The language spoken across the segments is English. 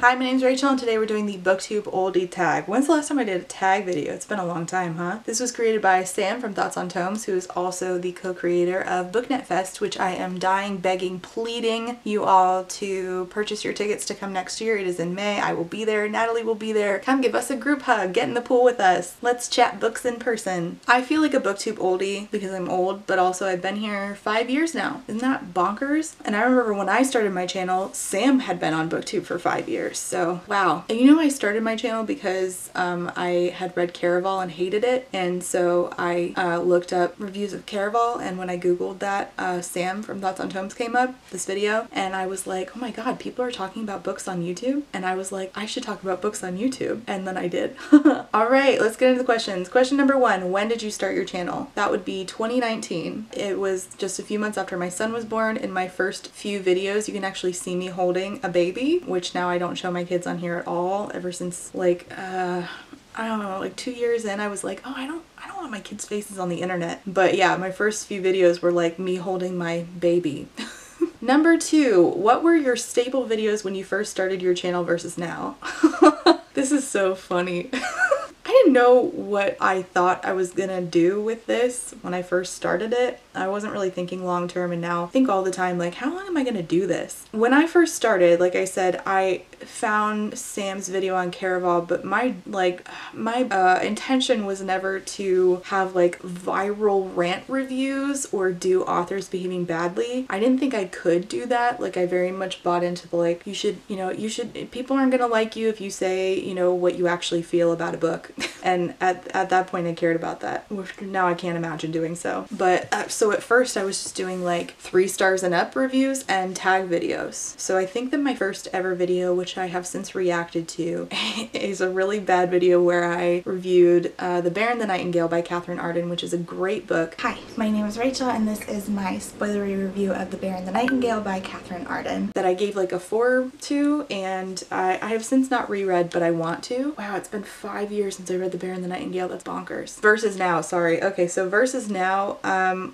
Hi, my name's Rachel and today we're doing the Booktube OLD tag. When's the last time I did a tag video? It's been a long time, huh? This was created by Sam from Thoughts on Tomes, who is also the co-creator of BookNet Fest, which I am dying, begging, pleading you all to purchase your tickets to come next year. It is in May. I will be there. Natalie will be there. Come give us a group hug. Get in the pool with us. Let's chat books in person. I feel like a Booktube oldie because I'm old, but also I've been here 5 years now. Isn't that bonkers? And I remember when I started my channel, Sam had been on Booktube for 5 years. So wow. And you know, I started my channel because I had read Caraval and hated it, and so I looked up reviews of Caraval, and when I googled that, Sam from Thoughts on Tomes came up, this video, and I was like, oh my god, people are talking about books on YouTube, and I was like, I should talk about books on YouTube, and then I did. Alright, let's get into the questions. Question number 1, when did you start your channel? That would be 2019. It was just a few months after my son was born. In my first few videos you can actually see me holding a baby, which now I don't show my kids on here at all. Ever since like I don't know, like 2 years in, I was like, oh, I don't want my kids' faces on the internet. But yeah, my first few videos were like me holding my baby. Number 2, what were your staple videos when you first started your channel versus now? This is so funny. I didn't know what I thought I was gonna do with this when I first started it. I wasn't really thinking long term, and now I think all the time, like, how long am I gonna do this? When I first started, like I said, I found Sam's video on Caraval, but my intention was never to have like viral rant reviews or do authors behaving badly. I didn't think I could do that. Like, I very much bought into the like, people aren't gonna like you if you say, you know, what you actually feel about a book. And at that point I cared about that, which now I can't imagine doing so. But so at first I was just doing like 3 stars and up reviews and tag videos. So I think that my first ever video, which I have since reacted to, is a really bad video where I reviewed The Bear and the Nightingale by Catherine Arden, which is a great book. Hi, my name is Rachel and this is my spoilery review of The Bear and the Nightingale by Catherine Arden that I gave like a 4 to, and I have since not reread, but I want to. Wow, it's been 5 years since I read The Bear and the Nightingale. That's bonkers. Versus now, sorry. Okay, so versus now,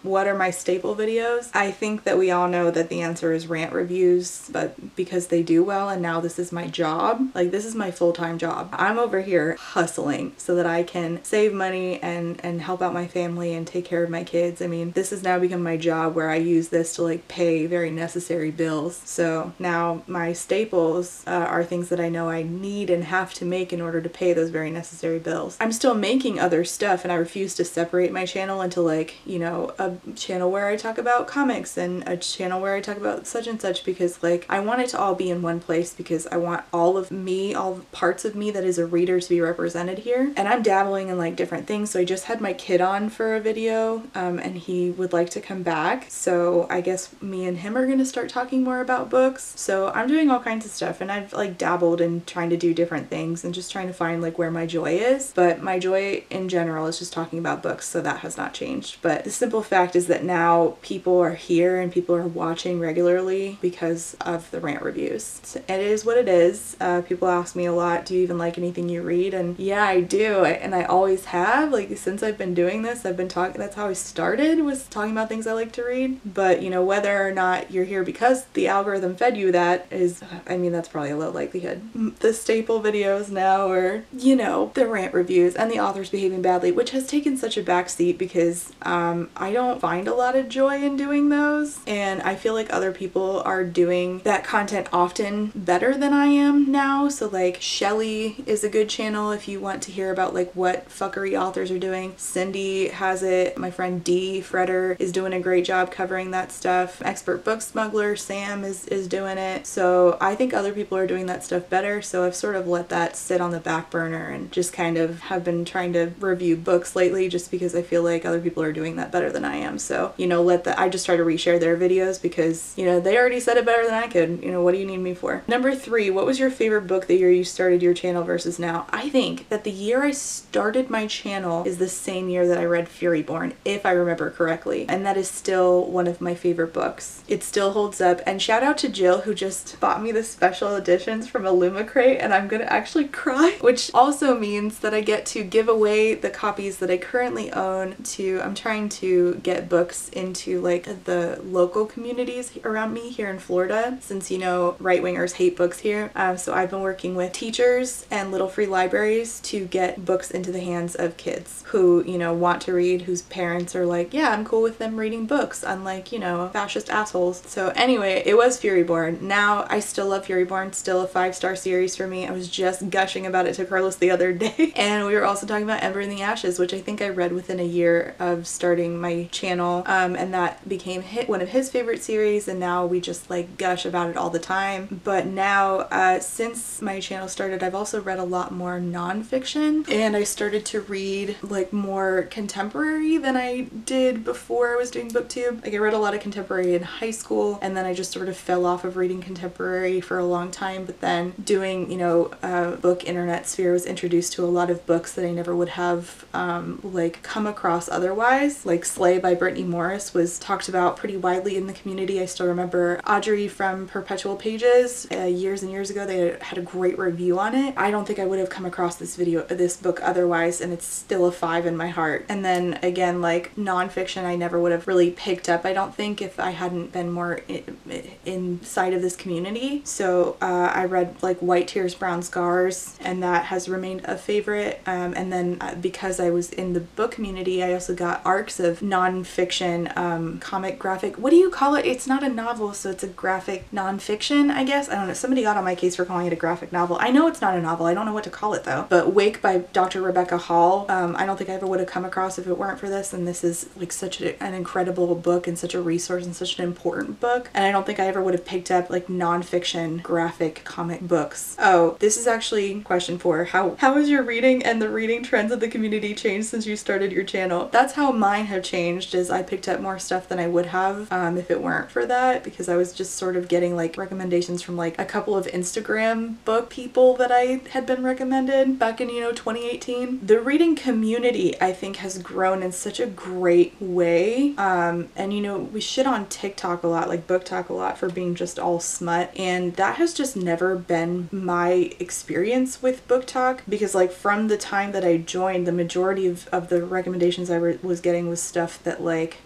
what are my staple videos? I think that we all know that the answer is rant reviews, but because they do well and now this is my job, like this is my full-time job. I'm over here hustling so that I can save money and help out my family and take care of my kids. I mean, this has now become my job where I use this to like pay very necessary bills. So now my staples are things that I know I need and have to make in order to pay those very necessary bills. I'm still making other stuff, and I refuse to separate my channel into like, you know, a channel where I talk about comics and a channel where I talk about such and such, because like I want it to all be in one place, because I want all of me, all the parts of me that is a reader to be represented here. And I'm dabbling in like different things. So I just had my kid on for a video and he would like to come back. So I guess me and him are going to start talking more about books. So I'm doing all kinds of stuff, and I've like dabbled in trying to do different things and just trying to find like where my joy is. But my joy in general is just talking about books, so that has not changed. But the simple fact is that now people are here and people are watching regularly because of the rant reviews. So it is what it is. People ask me a lot, do you even like anything you read? And yeah, I do, and I always have. Like, since I've been doing this, I've been talking, that's how I started, was talking about things I like to read. But you know, whether or not you're here because the algorithm fed you that is, I mean, that's probably a low likelihood. The staple videos now are, you know, the rant reviews and the authors behaving badly, which has taken such a backseat because I don't find a lot of joy in doing those, and I feel like other people are doing that content often better than I am now. So like Shelly is a good channel if you want to hear about like what fuckery authors are doing. Cindy has it. My friend D. Fredder is doing a great job covering that stuff. Expert Book Smuggler Sam is doing it. So I think other people are doing that stuff better, so I've sort of let that sit on the back burner and just kind of have been trying to review books lately just because I feel like other people are doing that better than I am. So, you know, I just try to reshare their videos because, you know, they already said it better than I could. You know, what do you need me for? Number 3, what was your favorite book the year you started your channel versus now? I think that the year I started my channel is the same year that I read Furyborn, if I remember correctly, and that is still one of my favorite books. It still holds up, and shout out to Jill who just bought me the special editions from Illumicrate, and I'm gonna actually cry, which also means that I get to give away the copies that I currently own to, I'm trying to get books into like the local communities around me here in Florida, since, you know, right-wingers hate books here. year. So I've been working with teachers and little free libraries to get books into the hands of kids who, you know, want to read, whose parents are like, yeah, I'm cool with them reading books, unlike, you know, fascist assholes. So anyway, it was Furyborn. Now I still love Furyborn, still a 5-star series for me. I was just gushing about it to Carlos the other day. And we were also talking about Ember in the Ashes, which I think I read within a year of starting my channel, and that became one of his favorite series, and now we just like gush about it all the time. But now since my channel started, I've also read a lot more nonfiction, and I started to read like more contemporary than I did before I was doing Booktube. Like I read a lot of contemporary in high school, and then I just sort of fell off of reading contemporary for a long time. But then doing, you know, book internet sphere was introduced to a lot of books that I never would have like come across otherwise. Like Slay by Brittany Morris was talked about pretty widely in the community. I still remember Audrey from Perpetual Pages years and years ago, they had a great review on it. I don't think I would have come across this book otherwise, and it's still a 5 in my heart. And then again, like nonfiction, I never would have really picked up, I don't think, if I hadn't been more inside of this community. So I read like White Tears, Brown Scars, and that has remained a favorite. And then because I was in the book community, I also got arcs of nonfiction, comic graphic. What do you call it? It's not a novel, so it's a graphic nonfiction, I guess. I don't know. Somebody got on my case for calling it a graphic novel. I know it's not a novel. I don't know what to call it though. But Wake by Dr. Rebecca Hall, I don't think I ever would have come across if it weren't for this. And this is like such an incredible book and such a resource and such an important book. And I don't think I ever would have picked up like nonfiction graphic comic books. Oh, this is actually question 4. How has your reading and the reading trends of the community changed since you started your channel? That's how mine have changed, is I picked up more stuff than I would have if it weren't for that, because I was just sort of getting like recommendations from like a couple of Instagram book people that I had been recommended back in, you know, 2018. The reading community, I think, has grown in such a great way. And you know, we shit on TikTok a lot, like BookTok a lot, for being just all smut, and that has just never been my experience with BookTok, because like from the time that I joined, the majority of the recommendations I was getting was stuff that like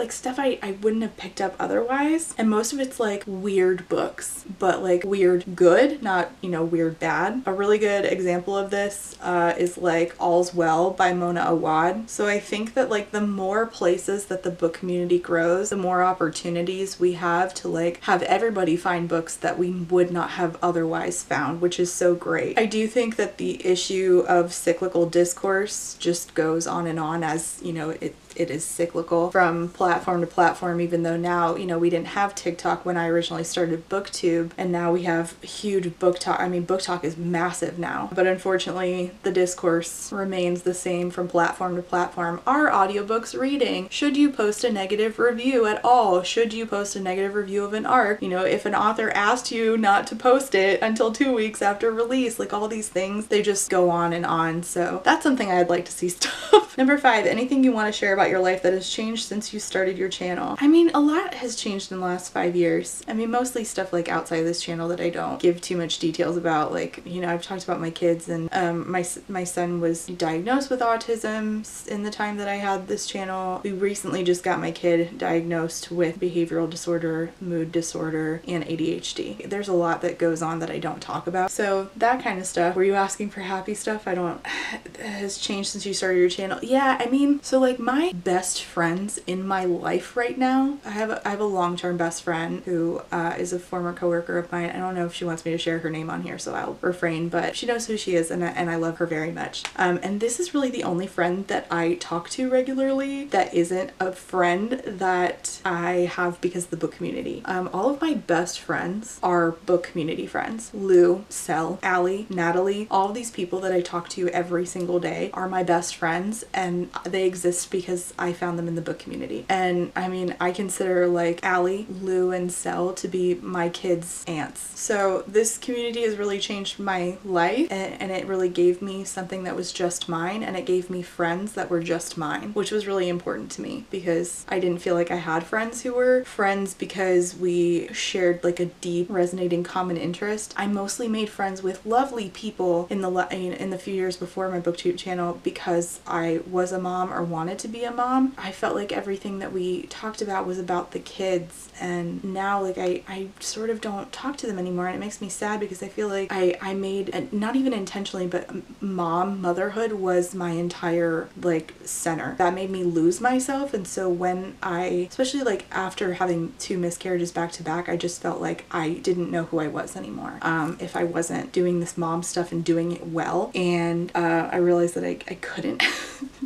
stuff I wouldn't have picked up otherwise, and most of it's like weird books, but like weird good, not, you know, weird bad. A really good example of this is like All's Well by Mona Awad. So I think that like the more places that the book community grows, the more opportunities we have to like have everybody find books that we would not have otherwise found, which is so great. I do think that the issue of cyclical discourse just goes on and on, as you know, it is cyclical from platform to platform, even though now, you know, we didn't have TikTok when I originally started Booktube, and now we have huge BookTok. I mean, BookTok is massive now, but unfortunately the discourse remains the same from platform to platform. Are audiobooks reading? Should you post a negative review at all? Should you post a negative review of an arc? You know, if an author asked you not to post it until 2 weeks after release, like all these things, they just go on and on. So that's something I'd like to see stop. Number 5, anything you want to share about your life that has changed since you started your channel? I mean, a lot has changed in the last 5 years. I mean, mostly stuff like outside this channel that I don't give too much details about. Like, you know, I've talked about my kids, and my son was diagnosed with autism in the time that I had this channel. We recently just got my kid diagnosed with behavioral disorder, mood disorder, and ADHD. There's a lot that goes on that I don't talk about. So that kind of stuff. Were you asking for happy stuff? Has changed since you started your channel? Yeah, I mean, so like my best friends in my life right now, I have a long-term best friend who is a former coworker of mine. I don't know if she wants me to share her name on here, so I'll refrain, but she knows who she is, and I love her very much. And this is really the only friend that I talk to regularly that isn't a friend that I have because of the book community. All of my best friends are book community friends. Lou, Sel, Allie, Natalie, all of these people that I talk to every single day are my best friends, and they exist because I found them in the book community. And I mean, I consider like Allie, Lou, and Sel to be my kids' aunts. So this community has really changed my life, and it really gave me something that was just mine, and it gave me friends that were just mine, which was really important to me, because I didn't feel like I had friends who were friends because we shared like a deep resonating common interest. I mostly made friends with lovely people in the few years before my Booktube channel because I was a mom or wanted to be a mom. I felt like everything that we talked about was about the kids, and now like I sort of don't talk to them anymore, and it makes me sad because I feel like I made, not even intentionally, but motherhood was my entire like center. That made me lose myself, and so when especially like after having 2 miscarriages back to back, I just felt like I didn't know who I was anymore if I wasn't doing this mom stuff and doing it well. And I realized that I couldn't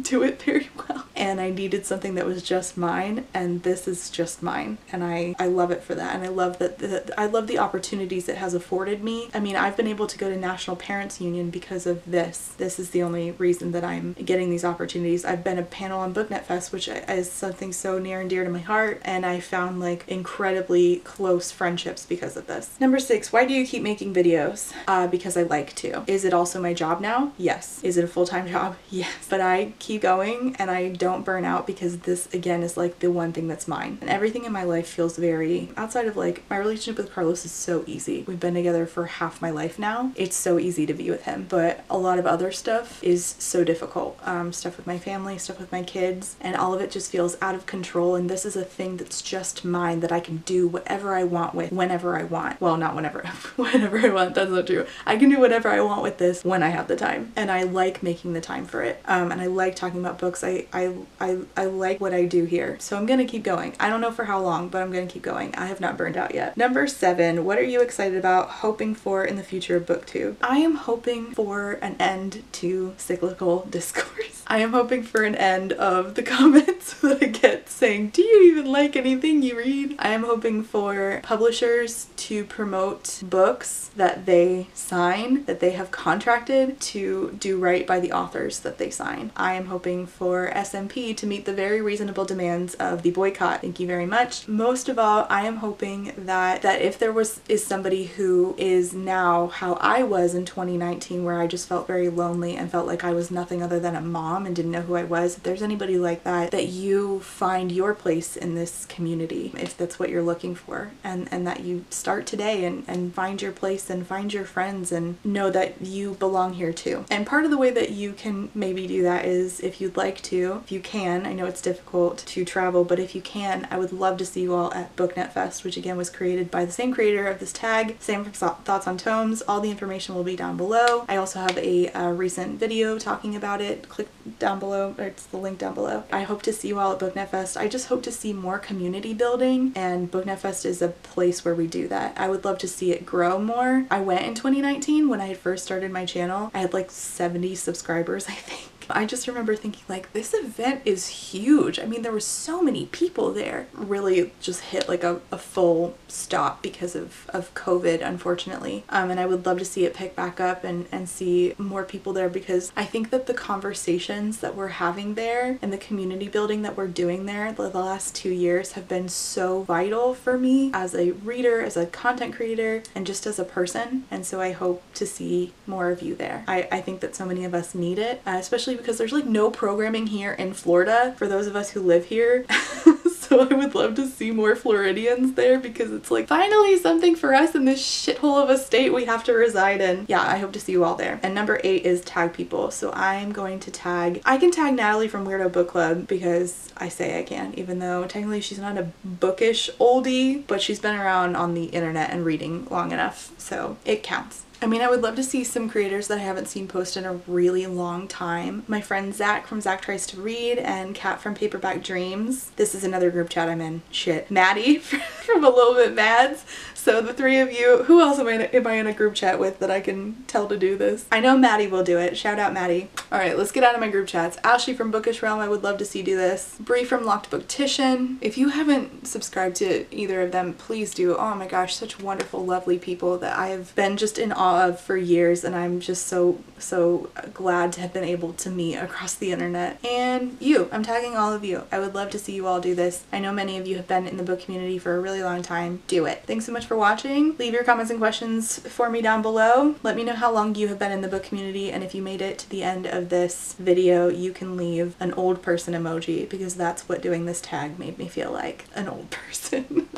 do it very well, and I needed something that was just mine, and this is just mine, and I love it for that. And I love that I love the opportunities it has afforded me. I mean, I've been able to go to National Parents Union because of this. This is the only reason that I'm getting these opportunities. I've been a panel on BookNet Fest, which is something so near and dear to my heart, and I found like incredibly close friendships because of this. Number 6, why do you keep making videos? Because I like to. Is it also my job now? Yes. Is it a full-time job? Yes. But I keep going and I don't burn out because this again is like the one thing that's mine. And everything in my life feels very, outside of like my relationship with Carlos is so easy. We've been together for half my life now. It's so easy to be with him, but a lot of other stuff is so difficult. Stuff with my family, stuff with my kids, and all of it just feels out of control. And this is a thing that's just mine that I can do whatever I want with whenever I want. Well, not whenever, whenever I want. That's not true. I can do whatever I want with this when I have the time, and I like making the time for it. And I like talking about books. I like what I do here, so I'm gonna keep going. I don't know for how long, but I'm gonna keep going. I have not burned out yet. Number 7, what are you excited about, hoping for in the future of Booktube? I am hoping for an end to cyclical discourse. I am hoping for an end of the comments that I get saying, do you even like anything you read? I am hoping for publishers to promote books that they sign, that they have contracted to do right by the authors that they sign. I am hoping for SMP to meet the very reasonable demands of the boycott. Thank you very much. Most of all, I am hoping that if there is somebody who is now how I was in 2019, where I just felt very lonely and felt like I was nothing other than a mom and didn't know who I was, if there's anybody like that, that you find your place in this community, if that's what you're looking for, and that you start today and find your place and find your friends and know that you belong here too. And part of the way that you can maybe do that is, if you'd like to, if you can, I know it's difficult to travel, but if you can, I would love to see you all at BookNet Fest, which again was created by the same creator of this tag, same Thoughts on Tomes. All the information will be down below. I also have a recent video talking about it. Click down below, or it's the link down below. I hope to see you all at BookNet Fest. I just hope to see more community building, and BookNet Fest is a place where we do that. I would love to see it grow more. I went in 2019 when I had first started my channel. I had like 70 subscribers, I think. I just remember thinking like, this event is huge. I mean, there were so many people there. Really just hit like a full stop because of COVID, unfortunately. And I would love to see it pick back up and see more people there, because I think that the conversations that we're having there and the community building that we're doing there the last 2 years have been so vital for me as a reader, as a content creator, and just as a person. And so I hope to see more of you there. I think that so many of us need it, especially because there's like no programming here in Florida for those of us who live here. So I would love to see more Floridians there, because it's like finally something for us in this shithole of a state we have to reside in. Yeah, I hope to see you all there. And number 8 is tag people. So I'm going to tag, I can tag Natalie from Weirdo Book Club because I say I can, even though technically she's not a bookish oldie, but she's been around on the internet and reading long enough, so it counts. I mean, I would love to see some creators that I haven't seen post in a really long time. My friend Zach from Zach Tries to Read, and Kat from Paperback Dreams. This is another group chat I'm in. Shit. Maddie from A Little Bit Mads. So the 3 of you, who else am I in a group chat with that I can tell to do this? I know Maddie will do it. Shout out Maddie. Alright, let's get out of my group chats. Ashley from Bookish Realm, I would love to see do this. Bree from Locked Booktition. If you haven't subscribed to either of them, please do. Oh my gosh, such wonderful, lovely people that I have been just in awe of for years, and I'm just so glad to have been able to meet across the internet. And you, I'm tagging all of you. I would love to see you all do this. I know many of you have been in the book community for a really long time. Do it. Thanks so much for watching. Leave your comments and questions for me down below. Let me know how long you have been in the book community, and if you made it to the end of this video, you can leave an old person emoji, because that's what doing this tag made me feel like, an old person.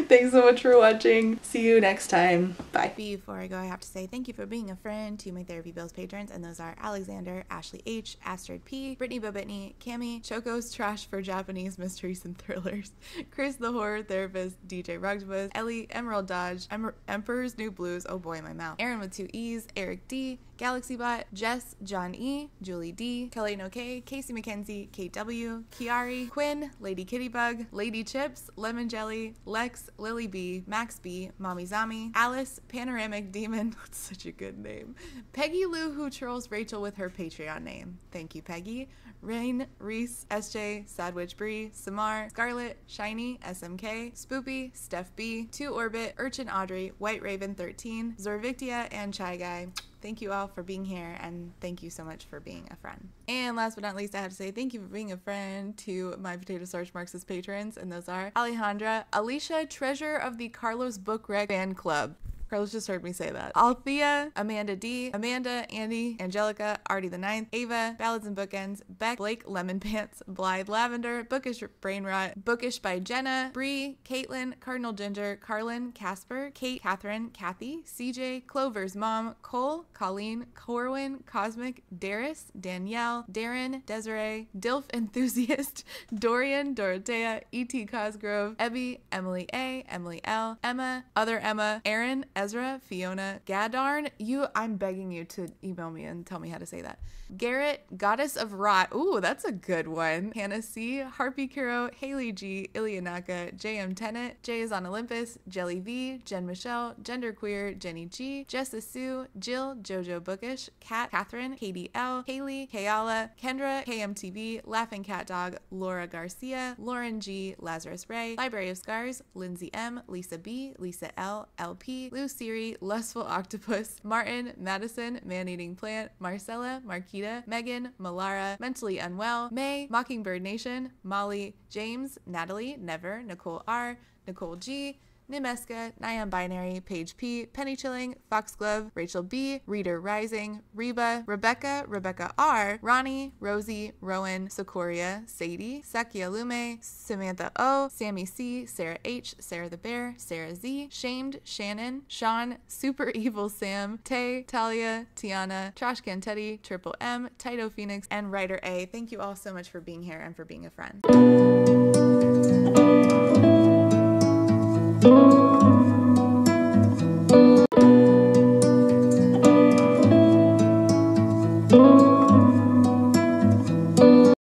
Thanks so much for watching. See you next time. Bye. Before I go, I have to say thank you for being a friend to my Therapy Bills patrons, and those are Alexander, Ashley H, Astrid P, Brittany Bobitney, Cami, Choco's Trash for Japanese Mysteries and Thrillers, Chris the Horror Therapist, DJ Rugbuzz, Ellie, Emerald Dodge, Emperor's New Blues, oh boy, my mouth, Aaron with 2 E's, Eric D, GalaxyBot, Jess, John E, Julie D, Kelly No K, Casey McKenzie, Kate W, Kiari, Quinn, Lady Kittybug, Lady Chips, Lemon Jelly, Lex, Lily B, Max B, Mommy Zami, Alice, Panoramic Demon, that's such a good name, Peggy Lou, who trolls Rachel with her Patreon name. Thank you, Peggy. Rain, Reese, SJ, Sadwich Bree, Samar, Scarlet, Shiny, SMK, Spoopy, Steph B, 2 Orbit, Urchin Audrey, White Raven 13, Zorvictia, and Chai Guy. Thank you all for being here, and thank you so much for being a friend. And last but not least, I have to say thank you for being a friend to my Potato Starch Marxist patrons, and those are Alejandra, Alicia, Treasure of the Carlos Book Rec Fan Club. Carlos just heard me say that. Althea, Amanda D, Amanda, Andy, Angelica, Artie the Ninth, Ava, Ballads and Bookends, Beck, Blake, Lemon Pants, Blythe Lavender, Bookish Brain Rot, Bookish by Jenna, Bree, Caitlin, Cardinal Ginger, Carlin, Casper, Kate, Catherine, Kathy, CJ, Clover's Mom, Cole, Colleen, Corwin, Cosmic, Darius, Danielle, Darren, Desiree, Dilf Enthusiast, Dorian, Dorothea, E.T. Cosgrove, Ebby, Emily A, Emily L, Emma, Other Emma, Aaron, Ezra, Fiona, Gadarn, I'm begging you to email me and tell me how to say that. Garrett, Goddess of Rot, ooh, that's a good one. Hannah C, Harpy Kuro, Haley G, Ilianaka, JM Tennant, Jay is on Olympus, Jelly V, Jen Michelle, Genderqueer, Jenny G, Jessa Sue, Jill, Jojo Bookish, Kat, Catherine, Katie L, Haley, Kayala, Kendra, KMTV, Laughing Cat Dog, Laura Garcia, Lauren G, Lazarus Ray, Library of Scars, Lindsay M, Lisa B, Lisa L, LP, Lou Siri, Lustful Octopus, Martin, Madison, Man-Eating Plant, Marcella, Marquita, Megan, Malara, Mentally Unwell, May, Mockingbird Nation, Molly, James, Natalie, Never, Nicole R, Nicole G, Nimeska, Nyan Binary, Paige P, Penny Chilling, Foxglove, Rachel B, Reader Rising, Reba, Rebecca, Rebecca R, Ronnie, Rosie, Rowan, Socoria, Sadie, Sakia Lume, Samantha O, Sammy C, Sarah H, Sarah the Bear, Sarah Z, Shamed, Shannon, Sean, Super Evil Sam, Tay, Talia, Tiana, Trash Can Teddy, Triple M, Tito Phoenix, and Writer A. Thank you all so much for being here and for being a friend.